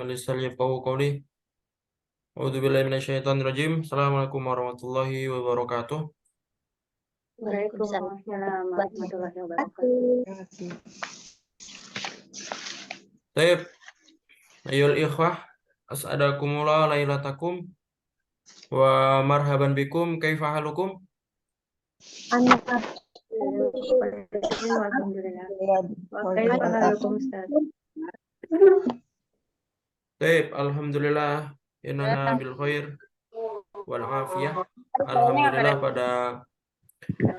lisan yafqahu qawli. A'udzubillahi minasyaitonirrajim. Assalamualaikum warahmatullahi wabarakatuh. Waalaikumsalam warahmatullahi wabarakatuh. Baik, ayyuhal ikhwah, as'adakumullah lailatakum wa marhaban bikum, kaifa halukum? Alhamdulillah. Wa kaifa halukum, Ustaz? Baik, alhamdulillah innana bil khair wal afiyah. Alhamdulillah pada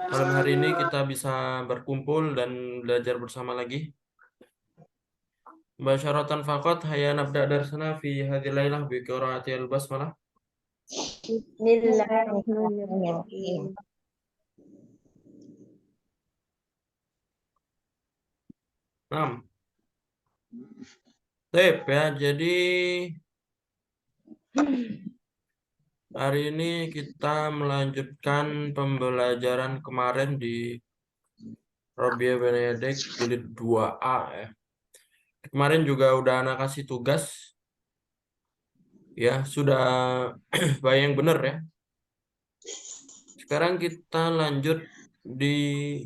malam hari ini kita bisa berkumpul dan belajar bersama lagi. Basyaratan faqat hayya nabda darsana fi hadhil lailah bi qiraatil basmalah. Bismillahirrahmanirrahim. Naam. Baik ya, jadi hari ini kita melanjutkan pembelajaran kemarin di Robiah Benedict jilid 2A ya. Kemarin juga udah anak kasih tugas. Ya, sudah bayang bener ya. Sekarang kita lanjut di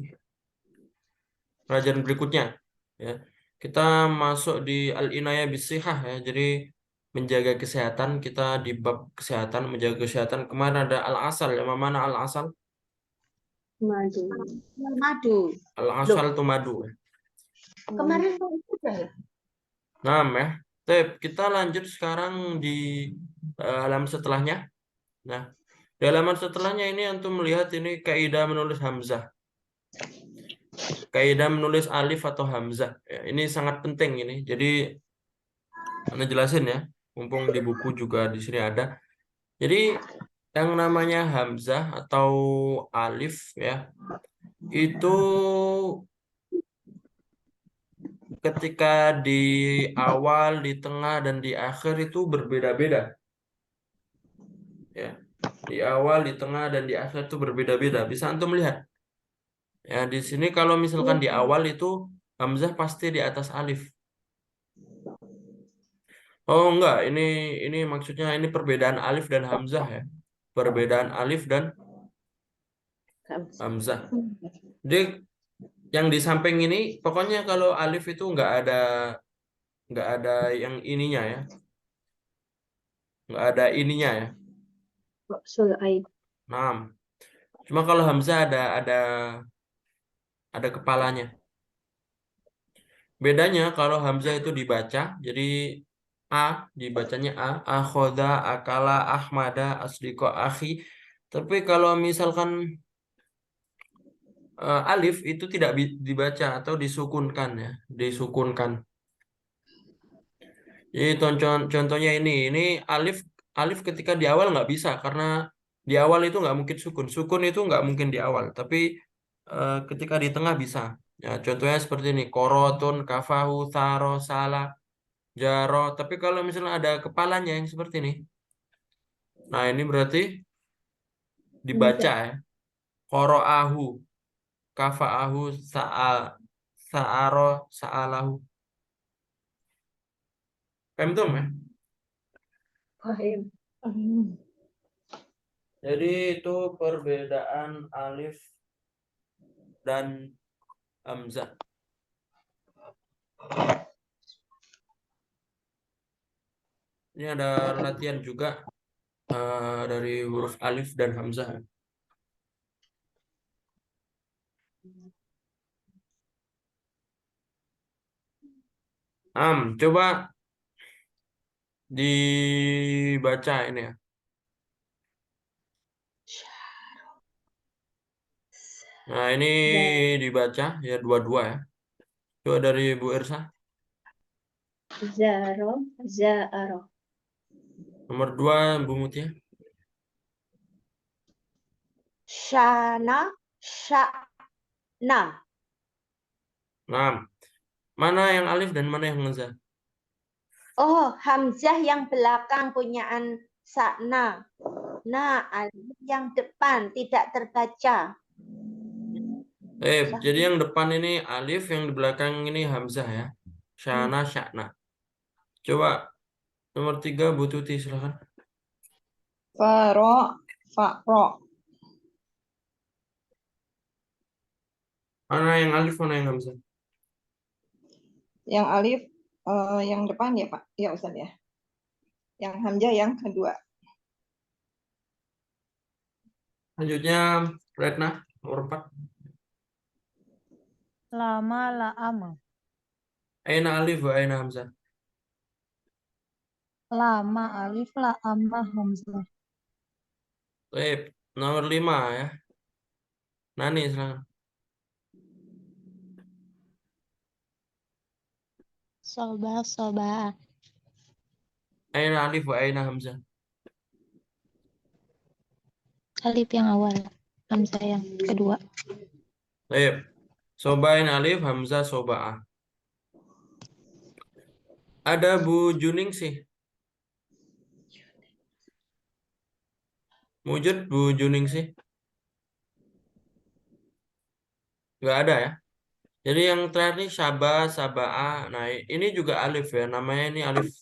pelajaran berikutnya ya. Kita masuk di Al-Inayah Bisihah ya. Jadi menjaga kesehatan, kita di bab kesehatan, menjaga kesehatan. Kemarin ada Al-Asal ya. Mana Al-Asal? Madu. Al-Asal itu madu ya. Kemarin udah ya? Nah, kita lanjut sekarang di halaman setelahnya. Nah, di halaman setelahnya ini antum melihat ini kaidah menulis hamzah. Kaidah menulis alif atau hamzah. Ya, ini sangat penting ini. Jadi Anda jelasin ya. Mumpung di buku juga di sini ada. Jadi yang namanya hamzah atau alif ya, itu ketika di awal, di tengah, dan di akhir itu berbeda-beda. Ya, di awal, di tengah, dan di akhir itu berbeda-beda. Bisa antum lihat. Ya, di sini kalau misalkan di awal itu hamzah pasti di atas alif. Oh enggak, ini maksudnya ini perbedaan alif dan hamzah ya. Perbedaan alif dan hamzah. Jadi yang di samping ini pokoknya kalau alif itu nggak ada yang ininya ya. Nggak ada ininya ya. Nah, cuma kalau hamzah ada kepalanya. Bedanya kalau hamzah itu dibaca, jadi a dibacanya a, akhoda, akala, ahmada, asdiko, akhi. Tapi kalau misalkan alif itu tidak dibaca atau disukunkan ya, disukunkan. Jadi contohnya ini alif alif ketika di awal nggak bisa karena di awal itu nggak mungkin sukun. Sukun itu nggak mungkin di awal, tapi ketika di tengah bisa. Ya, contohnya seperti ini, korotun, kafahu, taro, salah, jaro. Tapi kalau misalnya ada kepalanya yang seperti ini, nah ini berarti dibaca ya. Koroahu, kafaahu, saaro, saalahu. Paham tuh ya? Paham. Jadi itu perbedaan alif dan hamzah. Ini ada latihan juga dari huruf alif dan hamzah. Coba dibaca ini ya. Nah, ini dibaca ya dua-dua ya. Coba dari Bu Irsa. Zaro, zaaro. Nomor 2 Bu Mutia. Shana, sya'na. Nah, mana yang alif dan mana yang hamzah? Oh, hamzah yang belakang punyaan sakna. Nah, alif yang depan tidak terbaca. Jadi yang depan ini alif, yang di belakang ini hamzah ya. Syana, syakna. Coba Nomor 3 Bu Tuti silakan. Faro, fa'ro. Mana yang alif, mana yang hamzah? Yang alif yang depan ya Pak, ya Ustaz ya. Yang hamzah yang kedua. Selanjutnya Retna nomor 4. Lama la'ama. Aina alif wa aina hamzah. Lama alif la'ama hamzah. Baik, nomor 5 ya. Nani silakan. Soba soba. Aina alif wa aina hamzah. Alif yang awal, hamzah yang kedua. Baik. Sobain alif, hamzah soba'ah. Ada Bu Juning sih. Wujud Bu Juning sih. Nggak ada ya. Jadi yang terakhir nih Syabah, Saba'ah. Nah ini juga alif ya. Namanya ini alif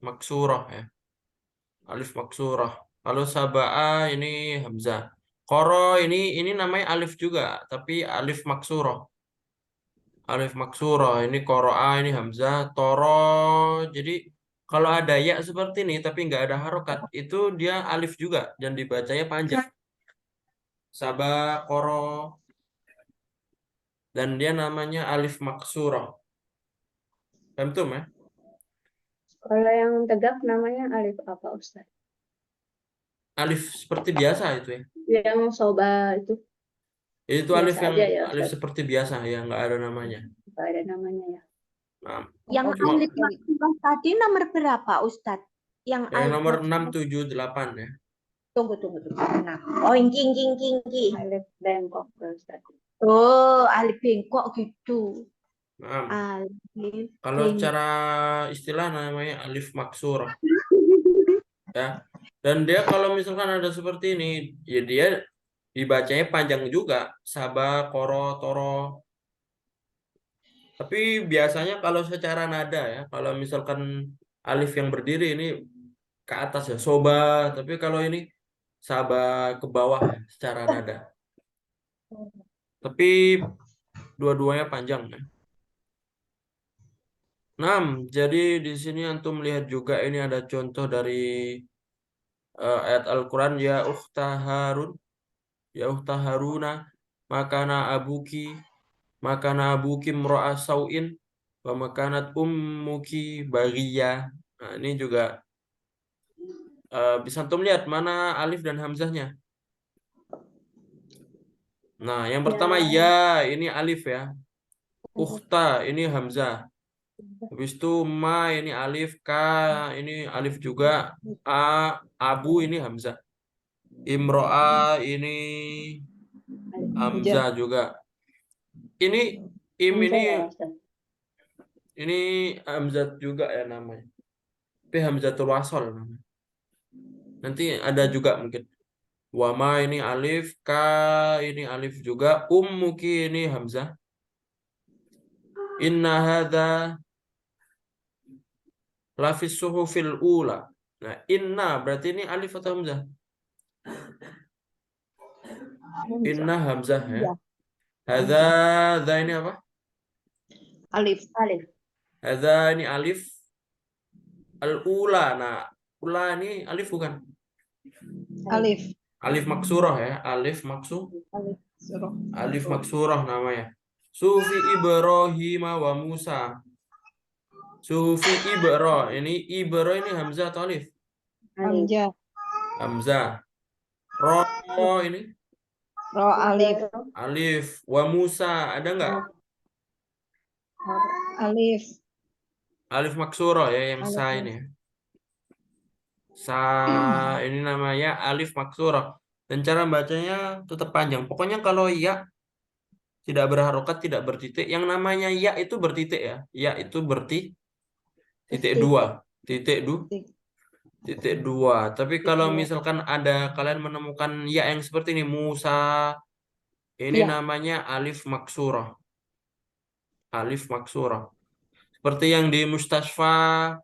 maksurah ya. Alif maksurah. Kalau Saba'ah ini hamzah. Qara ini namanya alif juga, tapi alif maksurah. Alif maksurah ini qara'a ini hamzah. Toro. Jadi kalau ada ya seperti ini tapi nggak ada harokat, itu dia alif juga dan dibacanya panjang. Sabah, qara, dan dia namanya alif maksurah. Paham ya? Kalau yang tegak namanya alif apa Ustaz? Alif seperti biasa itu ya. Yang soba itu Itu alif biasa yang aja ya alif Ustaz. seperti biasa ya, nggak ada namanya. Nggak ada namanya ya. Nah, Yang cuma alif maksurah tadi nomor berapa, Ustadz? Yang yang alif nomor 6, maksurah. 7, 8 ya. Tunggu. Nah. Oh, ingki. Alif bengkok Ustaz. Oh, alif bengkok gitu. Nah, Alif kalau bengkok. secara istilah namanya alif maksurah ya. Dan dia kalau misalkan ada seperti ini, ya dia dibacanya panjang juga, sabah, koro, toro. Tapi biasanya kalau secara nada ya, kalau misalkan alif yang berdiri ini ke atas ya, soba. Tapi kalau ini sabah ke bawah ya, secara nada. Tapi dua-duanya panjang ya. 6. Jadi di sini antum lihat juga ini ada contoh dari ayat Al-Quran ya ukhta Harun, ya ukhta Haruna, makana abuki mra'a sauin wa makanat ummuki baghiyah. Nah, ini juga bisa antum lihat mana alif dan hamzahnya. Nah, yang pertama ya ini alif ya. Ukhta ini hamzah. Habis itu ma ini alif, ka ini alif juga, a abu ini hamzah. Imro'a ini hamzah juga. Ini im Hamzah ya Ustaz. ini hamzah juga ya namanya. Tapi hamzatul wasol namanya. Nanti ada juga mungkin. Wama ini alif, ka ini alif juga, ummuki ini hamzah. Inna hadza lafis suhufil ula. Nah, inna berarti ini alif atau hamzah? Inna hamzah ya. Hadza, hadza ini apa? Alif. Hadza ini alif. Al-ula. Nah, ula ini alif bukan? Alif. Alif maksurah ya. Suruh. Alif maksurah namanya. Sufi Ibrahim wa Musa. Sufi Ibro. Ini hamzah atau alif? Hamzah. Hamzah. Ro ini Ro alif. alif. Wa Musa ada nggak? Alif. Alif maksurah ya yang Alif sa ini ya. Sa ini namanya alif maksurah. Dan cara bacanya tetap panjang. Pokoknya kalau ya tidak berharokat, tidak bertitik. Yang namanya ya itu bertitik ya. Ya itu titik dua. Titik dua. Tapi kalau misalkan ada kalian menemukan ya yang seperti ini. Musa. Ini Ya. namanya alif maksurah. Alif maksurah. Seperti yang di mustasfa.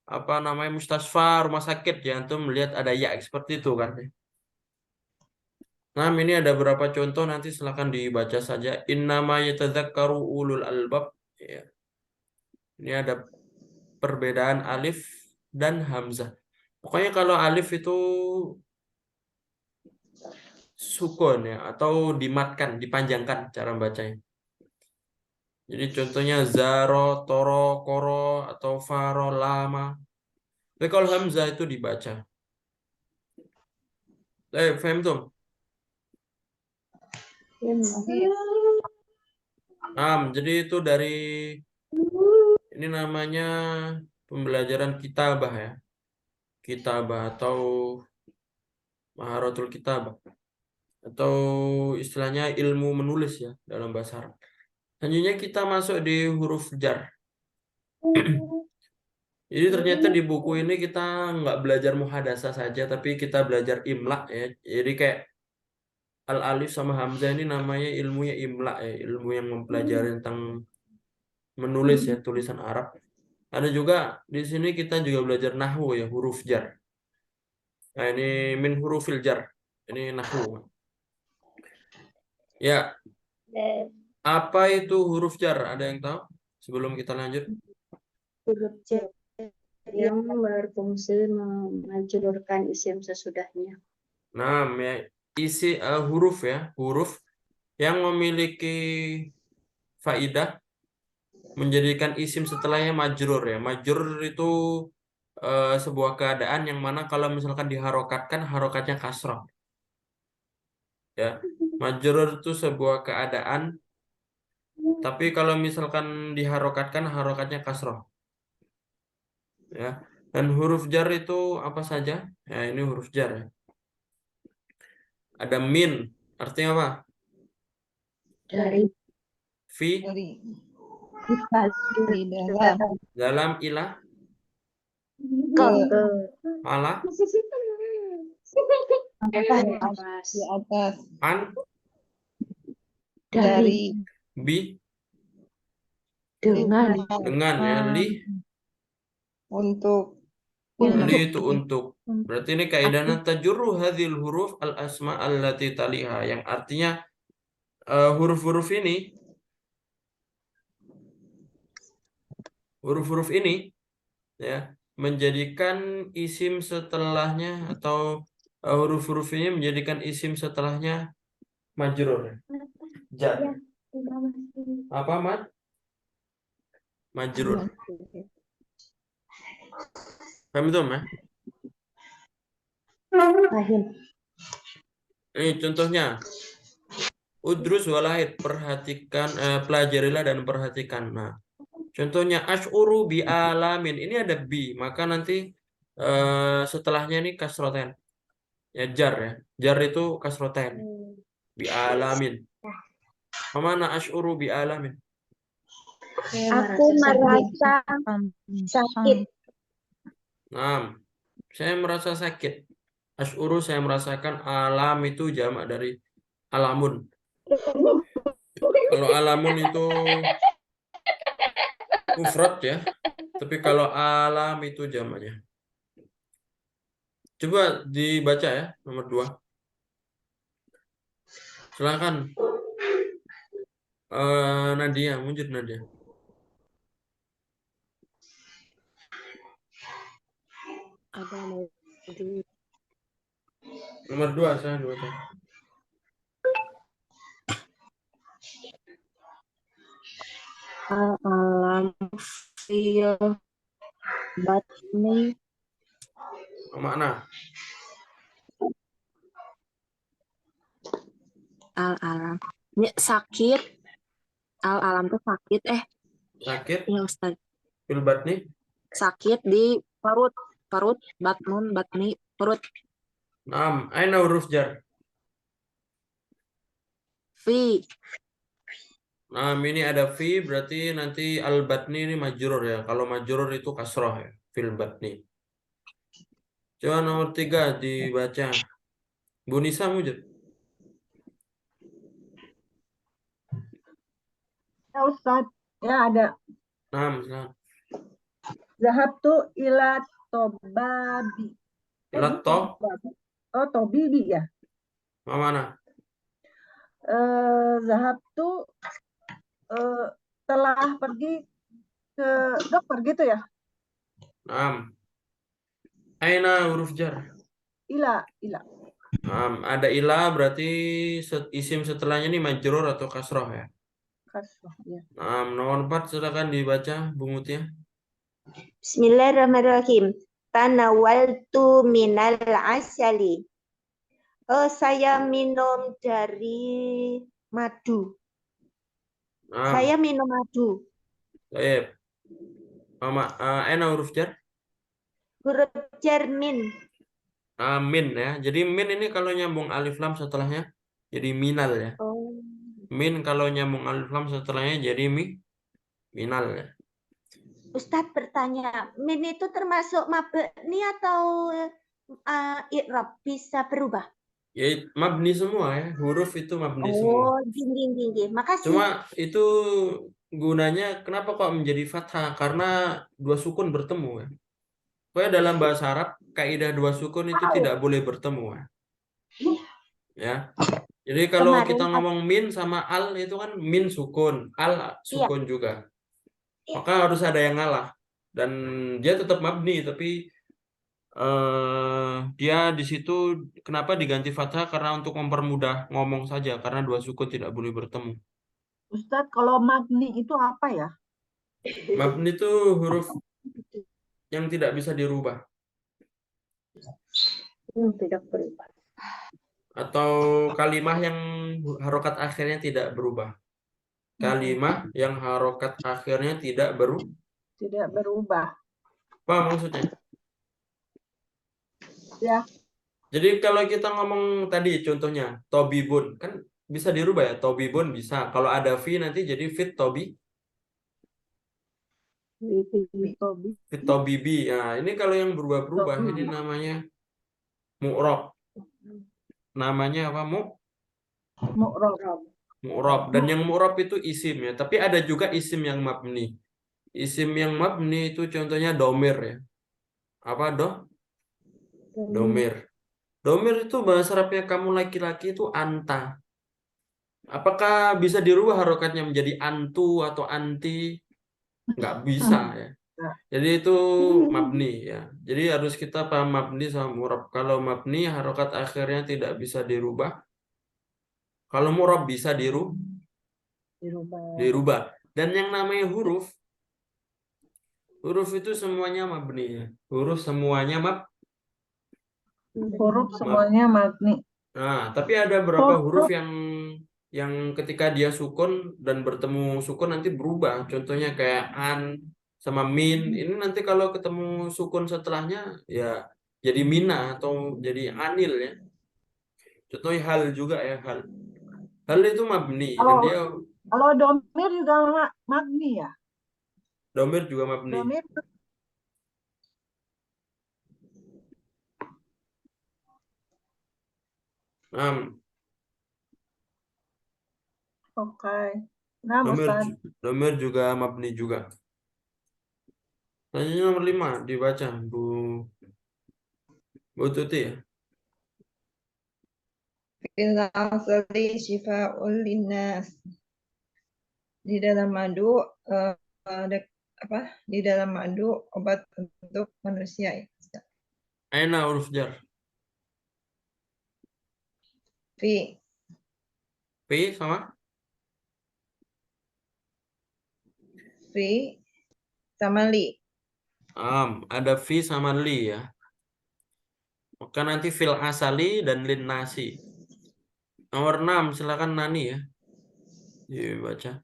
apa namanya mustasfa, rumah sakit ya, antum melihat ada ya seperti itu kan. Nah, ini ada beberapa contoh, nanti silakan dibaca saja. Innama yatadzakkaru ulul albab. Ya. Ini ada perbedaan alif dan hamzah. Pokoknya kalau alif itu sukun ya, atau dimatkan, dipanjangkan cara bacanya. Jadi contohnya zaro, toro, koro, atau faro, lama. Tapi kalau hamzah itu dibaca. Faham tuh? Jadi itu dari ini namanya pembelajaran kitabah ya. Kitabah atau maharatul kitabah atau istilahnya ilmu menulis ya dalam bahasa Arab. Selanjutnya kita masuk di huruf jar. Jadi ternyata di buku ini kita nggak belajar muhadasah saja, tapi kita belajar imla ya. Jadi kayak al alif sama hamzah ini namanya ilmunya imla ya, ilmu yang mempelajari tentang menulis ya, tulisan Arab. Ada juga di sini kita juga belajar nahwu ya, huruf jar. Nah, ini min hurufil jar. Ini nahwu. Ya, apa itu huruf jar? Ada yang tahu? Sebelum kita lanjut. Huruf jar yang berfungsi memajrurkan isim sesudahnya. Nah, ya, isi huruf ya, huruf yang memiliki faidah menjadikan isim setelahnya majrur ya. Majrur itu sebuah keadaan yang mana kalau misalkan diharokatkan, harokatnya kasroh. Ya, majrur itu sebuah keadaan, tapi kalau misalkan diharokatkan, harokatnya kasroh. Ya, dan huruf jar itu apa saja? Ya, ini huruf jar ya. Ada min, artinya apa? Dari Fi, Dari Di dalam dalam, ilah, ke ala, atas. di atas an, dari bi, Dengan dengan ya, li, untuk li itu untuk. Berarti ini kaidahnya tajurru hadhil huruf al asma allati taliha, yang artinya huruf-huruf ini, huruf-huruf ini ya menjadikan isim setelahnya, atau huruf-huruf ini menjadikan isim setelahnya majrur. Jar. Apa majrur? Paham itu ya? Ini contohnya. Udrus walahid, perhatikan, pelajarilah dan perhatikan. Nah, contohnya asy'uru bi alamin. Ini ada bi, maka nanti setelahnya ini kasroten. Ya jar ya. Jar itu kasroten. Bi alamin. Mana asy'uru bi alamin? Aku merasa sakit. Nah, saya merasa sakit. Asy'uru saya merasakan, alam itu jamak dari alamun. Kalau alamun itu mufrad ya. Tapi kalau alam itu jamaknya. Coba dibaca ya, nomor 2. Silakan. Nadia, muncul Nadia. ada mau di Nomor 2, saya 2 tadi. alam fil batni Makna. alam ini sakit alam tuh sakit Sakit, ya Ustaz fil batni. sakit di perut batnun batni perut Naam, aina huruf jar. fi Nah, ini ada fi, berarti nanti al batni ini majrur ya. Kalau majrur itu kasroh ya, fil batni. Coba nomor 3 dibaca. Bu Nisa mujud. ya Ustaz ya ada Naam, silakan. Zahabtu ila tobabi. Ila Ini to, tobabi. Oh, tobibi ya. mana? Zahabtu telah pergi ke dokter gitu ya. Naam. Aina huruf jar. Ila. Naam. Ada ila berarti isim setelahnya ini majrur atau kasroh ya. Kasroh ya. Naam. Nomor 4 silakan dibaca Bu Mutia. Bismillahirrahmanirrahim. Tanawaltu minal asali. Saya minum dari madu. Naam. Saya minum madu. Baik. Aina huruf jar. Huruf jar min. Min ya. Jadi min ini kalau nyambung alif lam setelahnya jadi minal ya. Oh. Min kalau nyambung alif lam setelahnya jadi minal ya. Ustadz bertanya, min itu termasuk mabni atau i'rab bisa berubah? Ya mabni semua ya. Huruf itu mabni semua. Oh, tinggi. Makasih. Cuma itu gunanya kenapa kok menjadi fathah? Karena dua sukun bertemu ya. Pokoknya dalam bahasa Arab kaidah dua sukun itu tidak boleh bertemu ya. Ya. Jadi kalau Kemarin kita pas- ngomong min sama al itu kan min sukun, al sukun juga. Maka harus ada yang ngalah dan dia tetap mabni tapi dia di situ kenapa diganti fathah karena untuk mempermudah ngomong saja karena dua sukun tidak boleh bertemu. Ustadz, kalau magni itu apa ya? Mabni itu huruf yang tidak bisa dirubah Tidak berubah. atau kalimah yang harokat akhirnya tidak berubah. Kalimah yang harokat akhirnya tidak Tidak berubah. apa maksudnya? Ya. Jadi kalau kita ngomong tadi contohnya tobibun kan bisa dirubah ya, tobibun bisa. Kalau ada fi nanti jadi fit tobibi. Nah, ini kalau yang berubah-berubah ini namanya mu'rob. Namanya apa? Mu'rob. Mu'rob. Dan yang mu'rob itu isim ya. Tapi ada juga isim yang mabni. Isim yang mabni itu contohnya domir ya. Apa domir. Domir itu bahasa Arabnya kamu laki-laki itu anta. Apakah bisa dirubah harokatnya menjadi antu atau anti? Nggak bisa ya. Jadi itu mabni ya. Jadi harus kita paham mabni sama murab. Kalau mabni harokat akhirnya tidak bisa dirubah. Kalau murab bisa dirubah. Dan yang namanya huruf itu semuanya mabni ya. Huruf semuanya Huruf semuanya magni. Nah, tapi ada beberapa huruf yang ketika dia sukun dan bertemu sukun nanti berubah. Contohnya kayak an sama min. Ini nanti kalau ketemu sukun setelahnya ya jadi mina atau jadi anil ya. Contohnya hal juga ya hal. Hal itu mabni dan dia Kalau domir juga magni ya? domir juga mabni. Domir. Oke. Nah, Domir juga mabni juga. Selanjutnya nomor 5 dibaca Bu Tuti ya. Fil asli syifa'ul linnas. Di dalam madu di dalam madu obat untuk manusia. Aina huruf jar. Fi Sama sama li. ada fi sama li ya. Maka nanti fil asali dan lin nasi. Nomor 6 silakan Nani ya. Dibaca.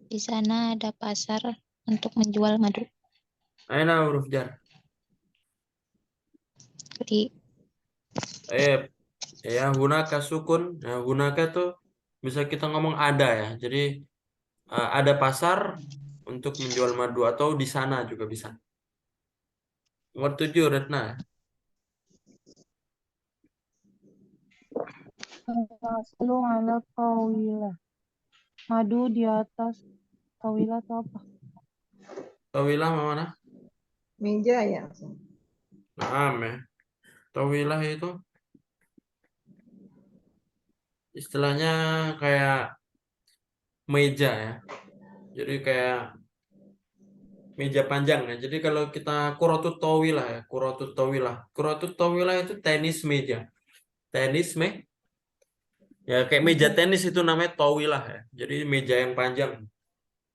Di sana ada pasar untuk menjual madu. Aina huruf jar. Jadi Ya hunaka sukun. Nah, hunaka tuh bisa kita ngomong ada ya. Jadi ada pasar untuk menjual madu atau di sana juga bisa. Nomor 7 Retna. Lu ala tawilah. Madu di atas tawilah itu apa? Tawilah mana? Meja ya. Ustaz. Naam ya. Tawilah itu istilahnya kayak meja ya. Jadi kayak meja panjang ya. Jadi kalau kita kuratut tawilah ya, kuratut tawilah. Kuratut tawilah itu tenis meja. Tenis ya kayak meja tenis itu namanya tawilah ya. Jadi meja yang panjang.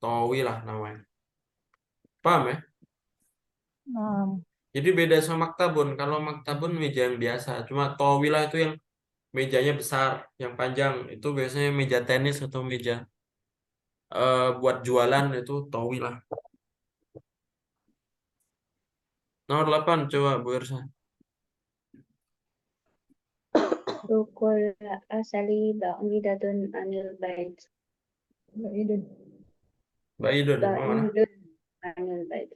Tawilah namanya. Paham ya? Nah, Jadi beda sama maktabun. Kalau maktabun meja yang biasa. Cuma tawilah itu yang mejanya besar, yang panjang. Itu biasanya meja tenis atau meja buat jualan itu tawilah. Nomor 8 coba Bu Ersa. Sukul asali ba'idatun anil bait. Baidun. Baidun ya, mana? Ba'idun anil bait.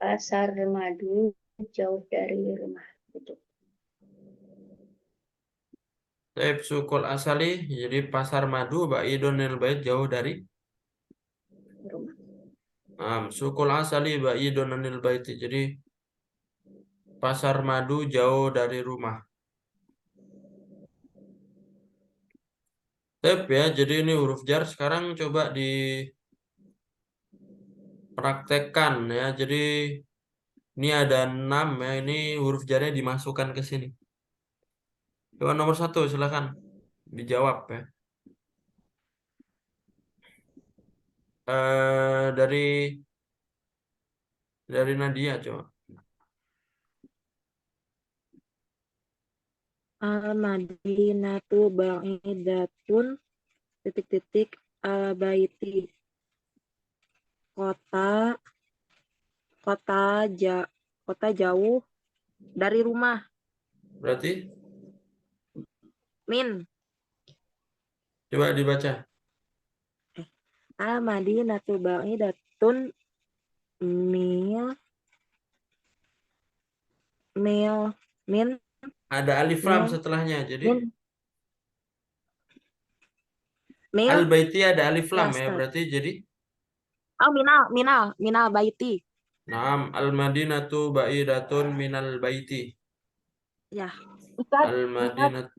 Pasar madu jauh dari rumah. Itu. Taib sukul asali, jadi pasar madu, baidunil bait jauh dari. Rumah. Sukul asali, baidunil bait. Jadi pasar madu jauh dari rumah. Taib ya, jadi ini huruf jar. Sekarang coba dipraktekkan ya. Jadi ini ada 6 ya. Ini huruf jarnya dimasukkan ke sini. Coba nomor 1 silakan dijawab ya. Dari Nadia coba. Al-Madinatu ba'idatun titik-titik al-baiti. Kota kota jauh dari rumah. Berarti Min. coba dibaca. Al-Madinatu ba'idatun min Ada alif lam Mil. setelahnya. Jadi min mil al-baiti ada alif lam ya. Ustaz. Berarti jadi minal baiti. Naam, al-Madinatu ba'idatun minal baiti. Ya. Ustaz, Al-Madinat.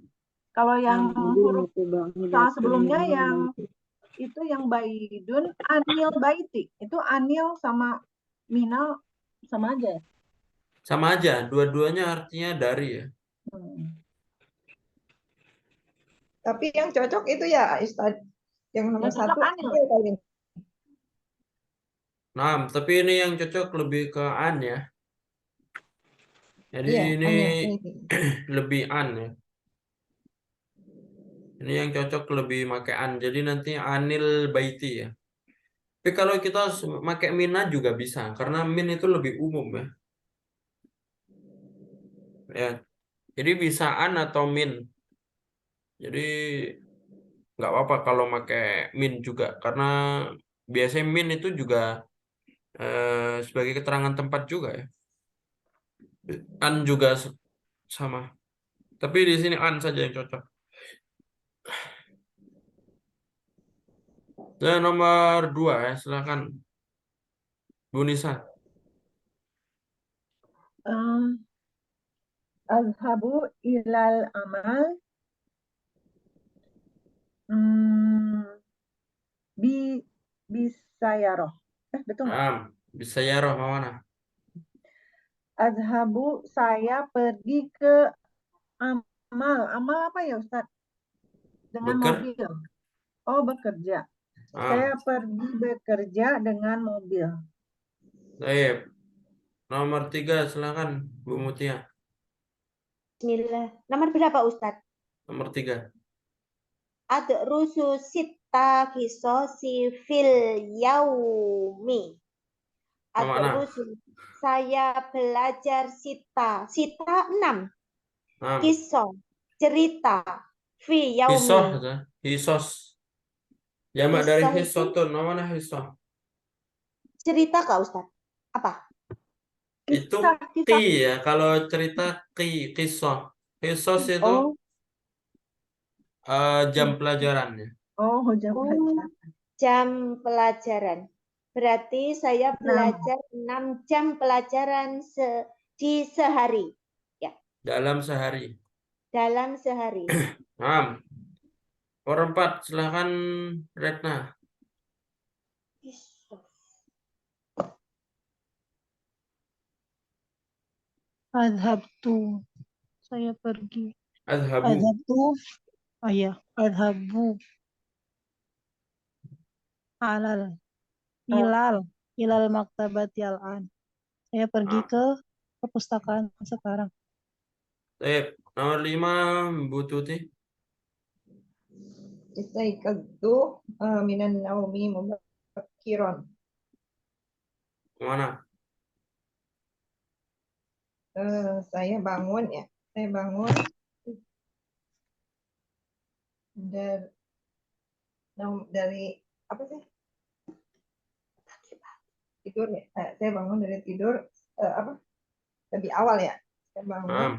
kalau yang huruf Al-Madinatu ba'idatun soal sebelumnya minal yang baiti. itu yang baidun anil baiti. Itu anil sama minal sama aja ya? Sama aja, dua-duanya artinya dari ya. Tapi yang cocok itu ya Ustaz. Yang nomor Yang cocok 1 anil. anil kali. Naam, tapi ini yang cocok lebih ke an ya. Jadi Iya, ini anil. lebih an ya. Ini yang cocok lebih pakai an. Jadi nanti anil baiti ya. Tapi kalau kita pakai mina juga bisa, karena min itu lebih umum ya. Ya. Jadi bisa an atau min. Jadi nggak apa-apa kalau pakai min juga, karena biasanya min itu juga sebagai keterangan tempat juga ya. An juga sama. Tapi di sini an saja yang cocok. Dan nomor 2 ya, silakan Bu Nisa. Azhabu ilal amal bisayaroh. Betul nggak? Bisa ya roh mana? Azhabu saya pergi ke amal. Amal apa ya Ustaz? Dengan mobil. Oh, bekerja. Saya pergi bekerja dengan mobil. Baik. Nomor 3 silakan Bu Mutia. Bismillah. Nomor berapa Ustaz? Nomor 3. Adrusu sitta kisosi fil yaumi. Adrusu. Saya belajar sita. Sita 6. Kisah. Cerita. Fi yaumi. Hisos. Jamak dari hisotun. Mana hisah? Cerita kah Ustaz? Apa? Itu ki ya. Kalau cerita kisah. Hisos itu Oh, jam pelajarannya. oh, jam Oh, pelajaran. jam pelajaran. Berarti saya 6. belajar 6 jam pelajaran di sehari. Ya, Dalam sehari. dalam sehari. Nah, nomor 4, silakan Retna. Adhabtu. Saya pergi. Adhabu. Adhabtu. Oh iya. Adhabu. Alal. Ilal. Ilal maktabati al-an. Saya pergi Ah, ke perpustakaan sekarang. Baik. Nomor 5, Bu Tuti. Istaikadtu minan naumi mubakkiran. Mana? Saya bangun ya. Saya bangun dari apa sih? Tidur ya. Saya bangun dari tidur apa? Lebih awal ya. Saya bangun. Nah,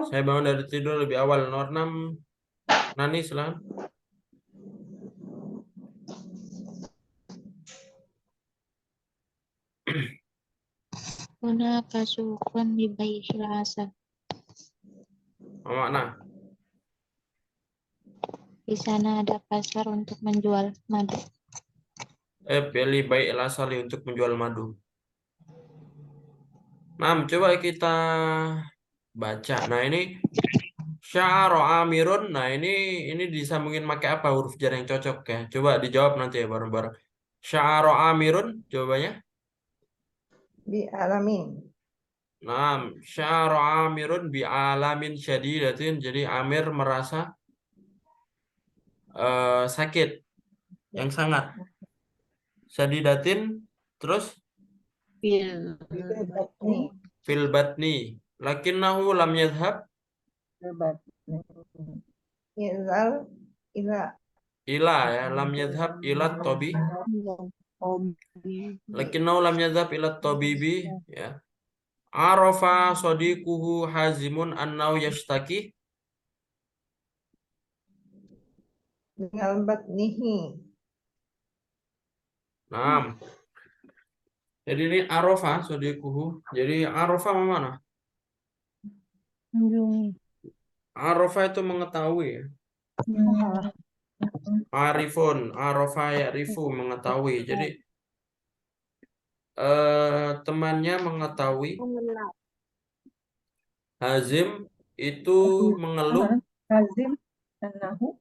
saya bangun dari tidur lebih awal. Nomor 6, Nani silakan. Hunaka suqun li bai'il asal. Mana? Di sana ada pasar untuk menjual madu. Beli baik lasali untuk menjual madu. Nah, coba kita baca. Nah, ini sya'ara amirun. Nah, ini disambungin pakai apa huruf jar yang cocok ya? Coba dijawab nanti ya bareng-bareng. Sya'ara amirun jawabannya. Bi alamin. Nah, sya'ara amirun bi alamin syadidatin. Jadi Amir merasa sakit yang sangat. Syadidatin terus fil batni. Lakinnahu lam yadhhab Izal iza ila ya, lam yadhhab ila tobi. Lakinnahu lam yadhhab ila tabibi ya. Arafa sadiquhu hazimun annau yashtaki. minal batnihi. Nah, jadi ini arafa sadiquhu. Jadi arafa mana? Kunjungi. Arafa itu mengetahui ya. Arifun, arafa ya'rifu mengetahui. Jadi temannya mengetahui. Mengenal. Hazim itu mengeluh. Hazim annahu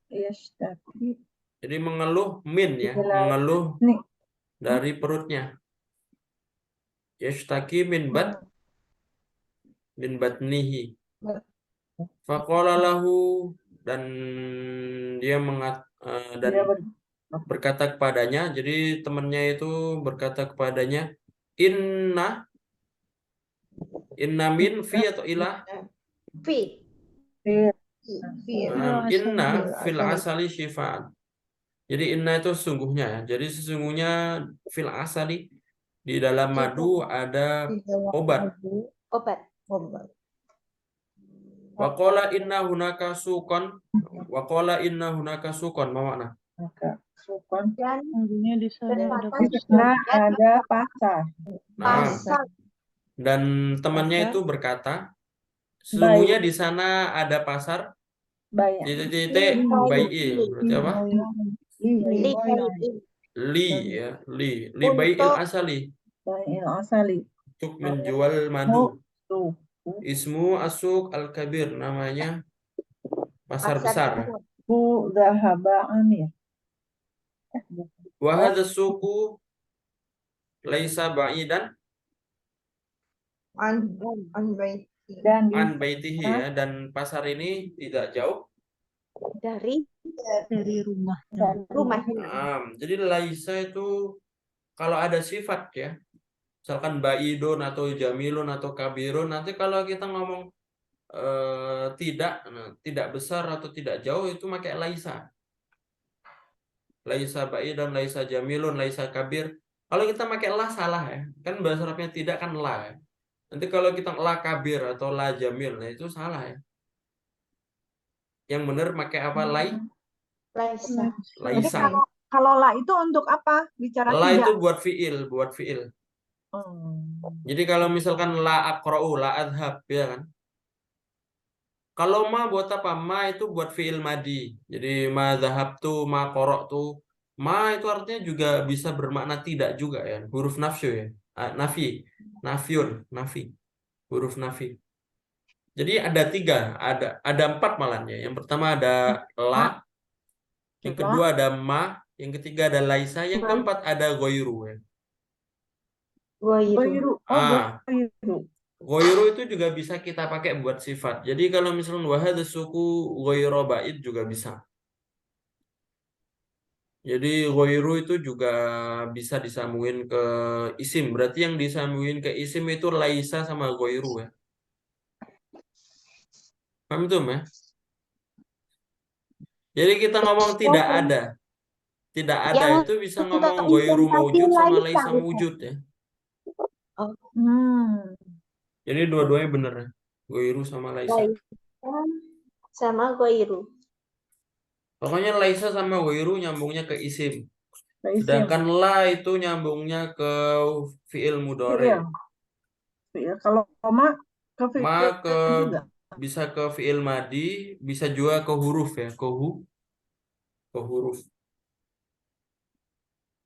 yashtaki. Jadi mengeluh min ya, mengeluh Nih. dari perutnya. Yashtaki min batnihi. Faqala lahu, dan dia berkata kepadanya. Jadi temannya itu berkata kepadanya, inna min fi atau ilah? Fi. Inna fil asali syifaan. Jadi inna itu sesungguhnya ya. Jadi sesungguhnya fil asali, di dalam madu ada obat. Obat. Waqala inna hunaka sukon. Waqala inna hunaka sukon. Apa makna? Sukon. Dan Sungguhnya di sana ada Pasar. pasar. Ada pasar. Nah, pasar. dan temannya Pasar. itu berkata, sesungguhnya di sana ada pasar. Banyak. Titik-titik bai'il. Berarti apa? Li ya, li bai'il asali, Bai'il asali. untuk menjual madu. Tuh. Ismu asuk al-kabir, namanya pasar besar. Bu dhahaba amir. Wa hadha suku laisa ba'idan an baiti. Dan an baitihi ya, dan pasar ini tidak jauh Dari Rumah. rumah. jadi laisa itu kalau ada sifat ya, misalkan ba'idun atau jamilun atau kabirun, nanti kalau kita ngomong tidak besar atau tidak jauh itu pakai laisa. Laisa ba'idun, laisa jamilun, laisa kabir. Kalau kita pakai la salah ya. Kan bahasa Arabnya tidak kan la ya. Nanti kalau kita la kabir atau la jamil, nah itu salah ya. Yang benar pakai apa? Laisa. Jadi Laisa. kalau la itu untuk apa? Bicara La tidak. itu buat fiil. Jadi kalau misalkan la aqra'u, la adhab, ya kan? Kalau ma buat apa? Ma itu buat fiil madi. Jadi ma dhahabtu, ma qara'tu. Ma itu artinya juga bisa bermakna tidak juga ya. Huruf nafsu ya. Nafi. Nafiun. Nafi. Huruf nafi. Jadi ada 3. Ada 4 malahnya. Yang pertama ada la. Yang kedua ada ma. Yang ketiga ada laisa. Yang keempat ada goiru ya. Goiru. Goiru. Oh, Ah. goiru. Goiru itu juga bisa kita pakai buat sifat. Jadi kalau misalnya wahada suku goiro ba'id juga bisa. Jadi goiru itu juga bisa disambungin ke isim. Berarti yang disambungin ke isim itu laisa sama goiru ya. Paham tuh ya? Jadi kita ngomong tidak ada. Tidak ada Yang itu bisa untuk ngomong isim goiru tadi maujud sama laisa, laisa Ustaz. maujud ya. Hmm. Jadi dua-duanya bener ya. Goiru sama laisa. Laisa sama goiru. Pokoknya laisa sama goiru nyambungnya ke isim. Ke isim. Sedangkan la itu nyambungnya ke fiil mudhari. Fiil. Fiil. Kalau ma ke Ma fiil ke juga. bisa ke fiil madi, bisa juga ke huruf ya, ke huruf.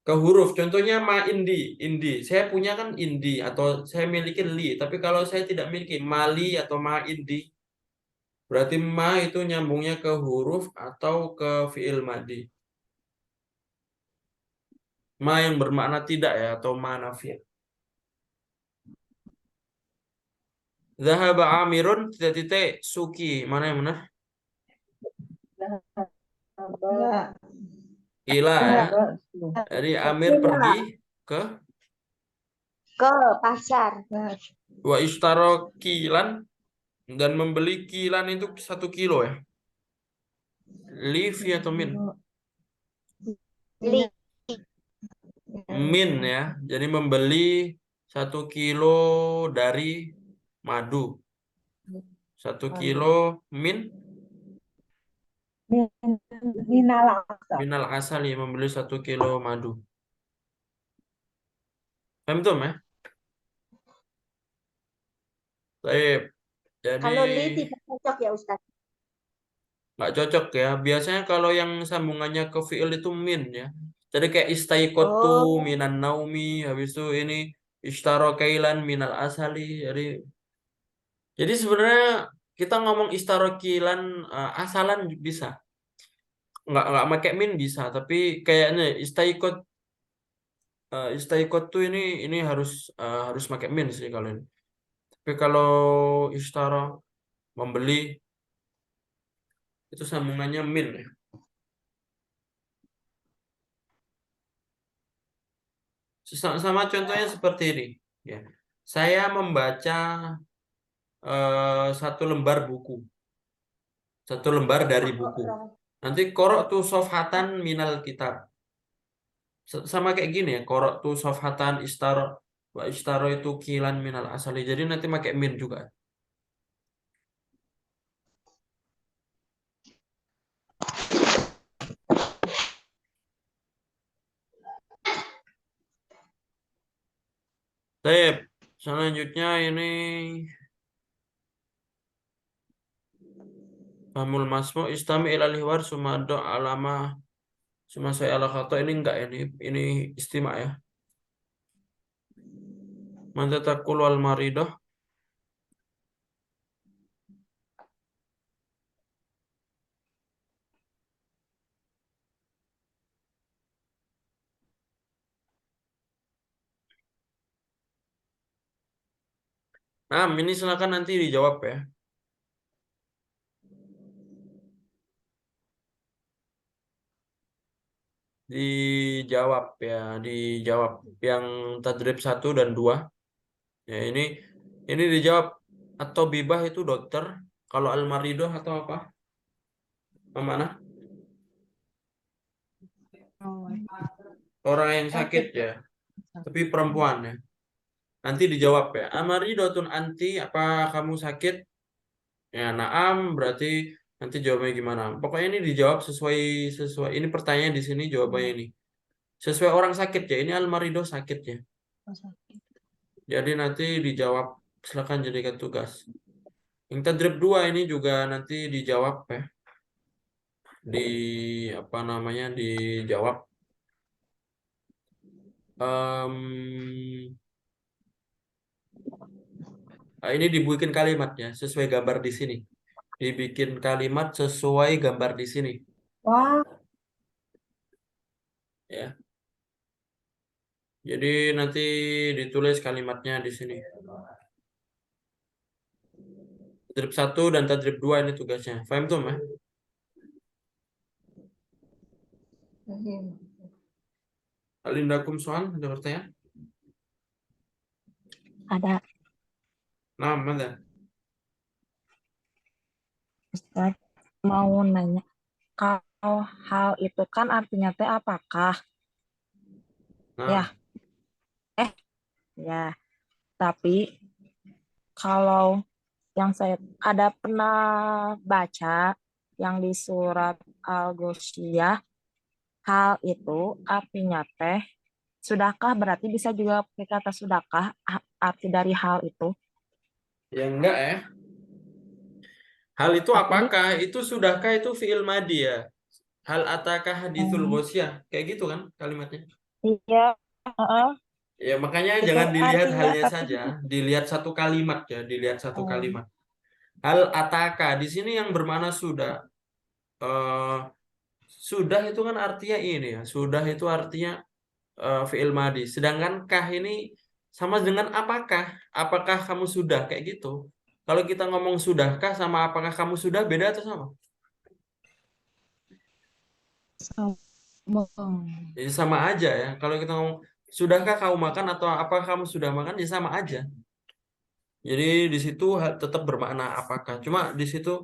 Ke huruf, contohnya ma indi. Saya punya kan indi atau saya miliki li, tapi kalau saya tidak miliki mali atau ma indi, berarti ma itu nyambungnya ke huruf atau ke fiil madi. Ma yang bermakna tidak ya atau ma nafi. Zahaba Amirun titik Suki. Mana yang benar? Enggak. Ila ya. Enggak. Jadi Amir pergi ke pasar. wa ishtaro kilan dan membeli kilan itu 1 kilo ya. Livi atau min? Li. Min ya. Jadi membeli 1 kilo dari madu. 1 kilo Minal asal. minal asali membeli 1 kilo madu. Paham tuh ya? Baik. Jadi Kalau li tidak cocok ya Ustaz. nggak cocok ya. Biasanya kalau yang sambungannya ke fiil itu min ya. Jadi kayak istaikotu Oh. minan naumi, habis itu ini ishtaro kailan minal asali. Jadi sebenarnya kita ngomong ishtaro kailan asalan bisa. Nggak pakai min bisa, tapi kayaknya istaikot tuh ini harus pakai min sih kalau ini. Tapi kalau ishtaro membeli itu sambungannya min ya. Sama contohnya seperti ini ya. Saya membaca 1 lembar buku. 1 lembar dari buku. Nanti korok tuh sofhatan minal kitab. Sama kayak gini ya. Korok tuh sofhatan istaro. Wa istaro itu kilan minal asali. Jadi nanti pakai min juga. Baik, selanjutnya ini Famul masmu istami ilal hiwar sumado alama sumasai ala khato ini enggak ini istimak ya. Manta takul wal maridah. Nah, ini silakan nanti dijawab ya. Dijawab ya, dijawab yang tadrib 1 dan 2. Ya, ini dijawab atau bibah itu dokter, kalau almaridoh atau apa? Mana? Orang yang sakit ya, tapi perempuan ya. Nanti dijawab ya. Amaridotun anti, apa kamu sakit? Ya, naam berarti nanti jawabnya gimana? Pokoknya ini dijawab sesuai ini pertanyaan di sini jawabannya ini. Sesuai orang sakit ya. Ini almarido sakit ya. Oh, sakit. Jadi nanti dijawab, silakan jadikan tugas. Yang tadrib 2 ini juga nanti dijawab ya. Di apa namanya? Dijawab. Ini dibikin kalimatnya sesuai gambar di sini. Dibikin kalimat sesuai gambar di sini. Wah, Ya. Jadi nanti ditulis kalimatnya di sini. Tadrib 1 dan tadrib 2 ini tugasnya. Faham tuh, Mah? Alindakum soal, ada pertanyaan? Ada, Nah, mana? Ustaz, mau nanya. Kalau hal itu kan artinya teh apakah? Nah, Ya, ya. Tapi kalau yang saya ada pernah baca yang di surat Al-Ghoshiyah, hal itu artinya teh sudahkah, berarti bisa juga pakai kata sudahkah arti dari hal itu. ya enggak ya. Hal itu Tapi apakah? Itu sudahkah itu fi'il madi ya? Hal atakah hadithul Hmm. ghosyah? Kayak gitu kan kalimatnya. Iya, heeh, Ya makanya itu jangan dilihat artinya halnya tapi saja, dilihat satu kalimat ya, dilihat satu oh, kalimat. Hal ataka di sini yang bermakna sudah. eh, Sudah itu kan artinya ini ya. Sudah itu artinya fi'il madi. Sedangkan kah ini sama dengan apakah? Apakah kamu sudah kayak gitu? Kalau kita ngomong sudahkah sama apakah kamu sudah beda atau sama? Sama. Jadi sama aja ya. Kalau kita ngomong sudahkah kamu makan atau apakah kamu sudah makan ya sama aja. Jadi di situ tetap bermakna apakah. Cuma di situ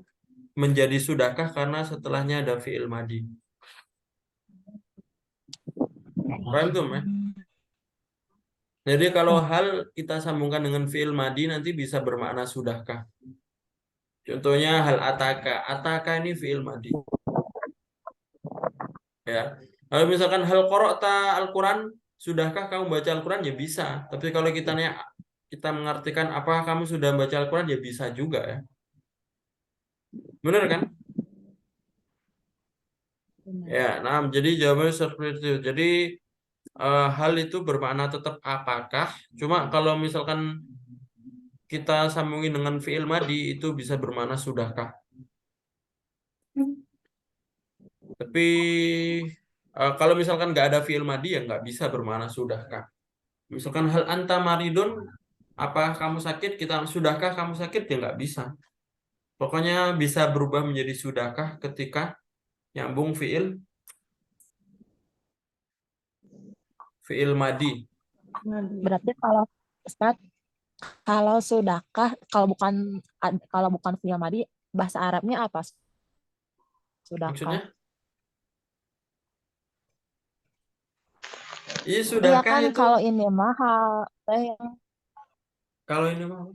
menjadi sudahkah karena setelahnya ada fi'il madi. Paham tuh, Meh? Jadi kalau hal kita sambungkan dengan fi'il madi nanti bisa bermakna sudahkah. Contohnya hal ataka. Ataka ini fi'il madi. Ya. Kalau misalkan hal qara'ta Al-Quran, sudahkah kamu baca Al-Quran? Ya bisa. Tapi kalau kita mengartikan apakah kamu sudah baca Al-Quran? Ya bisa juga ya. Benar kan? Ya, nah jadi jawabannya seperti itu. Jadi hal itu bermakna tetap apakah. Cuma kalau misalkan kita sambungin dengan fi'il madi itu bisa bermakna sudahkah. Tapi kalau misalkan nggak ada fi'il madi ya nggak bisa bermakna sudahkah. Misalkan hal anta maridun, apa kamu sakit? Kita sudahkah kamu sakit ya nggak bisa. Pokoknya bisa berubah menjadi sudahkah ketika nyambung fi'il madi. berarti kalau Ustaz, kalau sudahkah, kalau bukan fi'il madi, bahasa Arabnya apa? Sudahkah? Maksudnya? Iya Iya sudahkah kan, itu kalau ini mahal kalau ini mah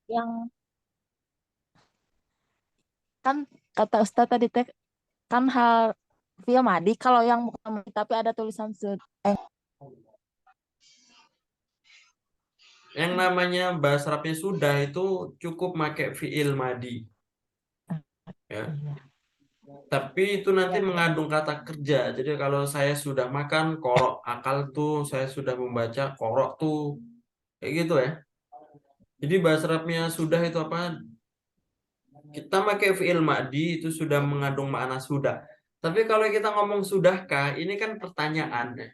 yang kan kata Ustaz tadi teh kan hal fi'il madi, kalau yang bukan madi tapi ada tulisan yang namanya bahasa Arabnya sudah itu cukup pakai fi'il madi ya. Tapi itu nanti mengandung kata kerja. Jadi kalau saya sudah makan korok akal tuh, saya sudah membaca korok tuh, kayak gitu ya. Jadi bahasa Arabnya sudah itu apa? Kita pakai fi'il madi itu sudah mengandung makna sudah. Tapi kalau kita ngomong sudahkah, ini kan pertanyaan ya.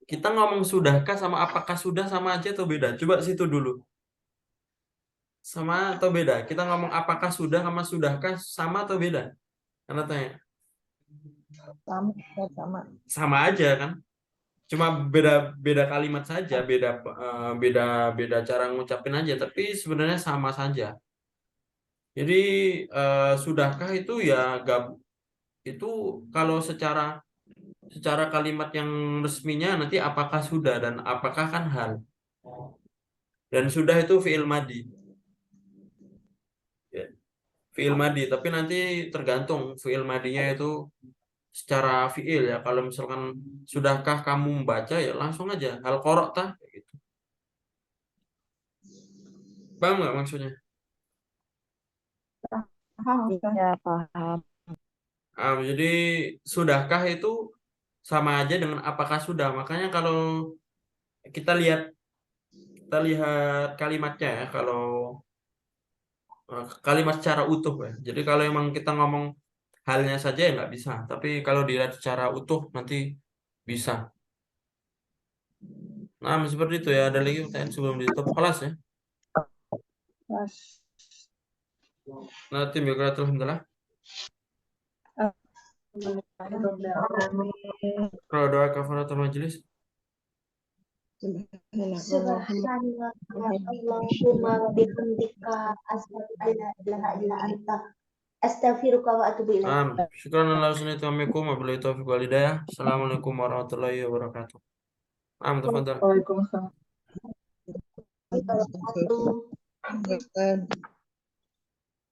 Kita ngomong sudahkah sama apakah sudah sama aja atau beda? Coba situ dulu. Sama atau beda? Kita ngomong apakah sudah sama sudahkah sama atau beda? Karena tanya. sama. Sama aja kan? Cuma beda beda kalimat saja, beda beda cara ngucapin aja, tapi sebenarnya sama saja. Jadi sudahkah itu ya itu kalau secara Secara kalimat yang resminya nanti apakah sudah dan apakah kan hal. Dan sudah itu fi'il madi. Ya, fi'il madi, tapi nanti tergantung fi'il madinya itu secara fi'il ya. Kalau misalkan sudahkah kamu membaca ya langsung aja hal qara'ta gitu. Paham nggak maksudnya? Paham, Ustaz. Iya, paham. Jadi sudahkah itu sama aja dengan apakah sudah. Makanya kalau kita lihat kalimatnya ya, kalau kalimat secara utuh ya. Jadi kalau emang kita ngomong halnya saja ya nggak bisa. Tapi kalau dilihat secara utuh nanti bisa. Nah, seperti itu ya. Ada lagi pertanyaan sebelum ditutup kelas ya. Pas. Nah, tim alhamdulillah. Kalau doa kafaratul majelis. Subhanallahumma wa bihamdika asyhadu an la ilaha illa anta astaghfiruka wa atubu ilaik. Syukran ala husnul wabillahi taufiq wal hidayah. Assalamualaikum warahmatullahi wabarakatuh. Tafadhal. Waalaikumsalam. Wabarakatuh.